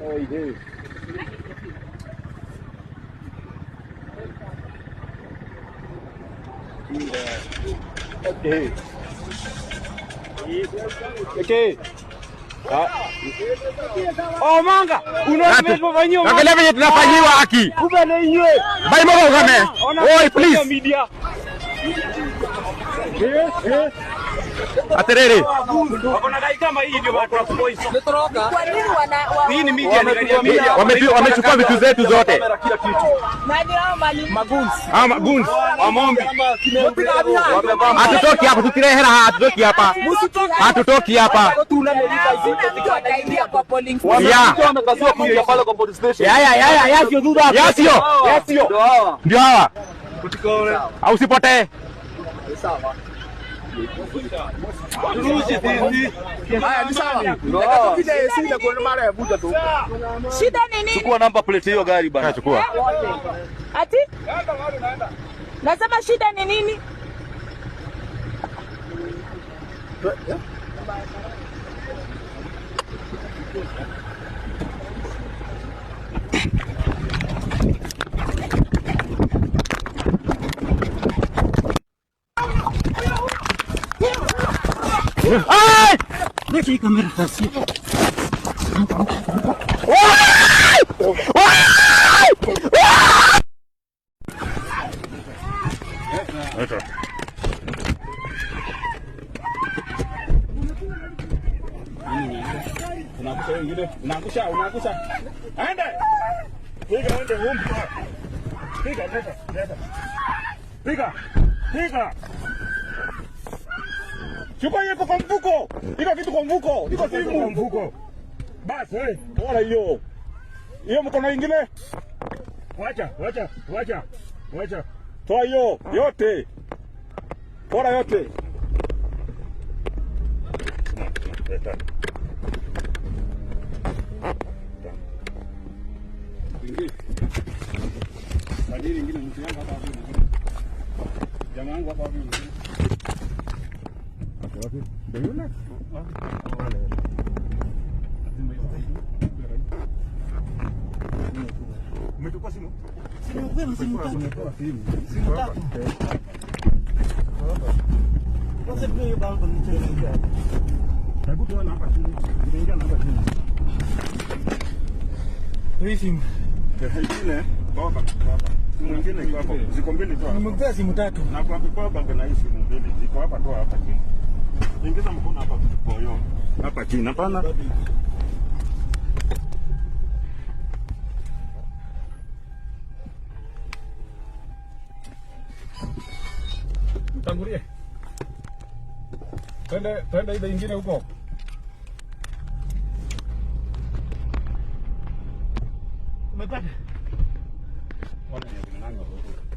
Oh, you do. Okay. Okay. Oh manga, unafanywa. Angalia vile tunafanyiwa haki. Kumbe na yeye. Bai mama ukame. Oi please. Aterere. Wakona dai kama hii ndio watu wa voice. Kwa nini hii ni media ni wamechukua vitu zetu zote. nani hao mali maguns. Maguns. Wamombi. Hatutoki hapa, tutirehera hatutoki hapa. Hatutoki hapa. wataingia kwa polling Wamekazua kuingia pale kwa police station. Ya sio duda. Ya sio. Ndio hawa. Au usipotee. Sawa. shida ni nini? Chukua namba plate hiyo gari bana. Chukua. Ati? Nasema shida ni nini? Ai! Weka kamera kasi. Unaangusha. Aende. Piga ende humbu. Piga. Chukua hiyo kwa mfuko. Iko kitu kwa mfuko. Iko simu kwa mfuko. Basi wewe, bora hiyo. Hiyo mkono ingine. Wacha. Toa hiyo yote. Bora yote. Sadiri ingine mtu yangu hapa hivi. Jamaa wangu hapa hivi. Wapi? Ndio umechukua simu? Simu tatu. Sasa ndio hiyo bango nichelewa. Hebu toa hapa chini. Inaingia hapa chini. Hii simu. Ile baba. Mwingine iko hapo. Ziko mbili tu. Nimekupa simu tatu. Na kwa kwa bango na hii simu mbili. Ziko hapa tu hapa chini. Ingiza mkono hapa boyo. Hapa chini. Hapana. Mtangulie. Twende ile nyingine huko. Umepata? Wana ni nani hapo?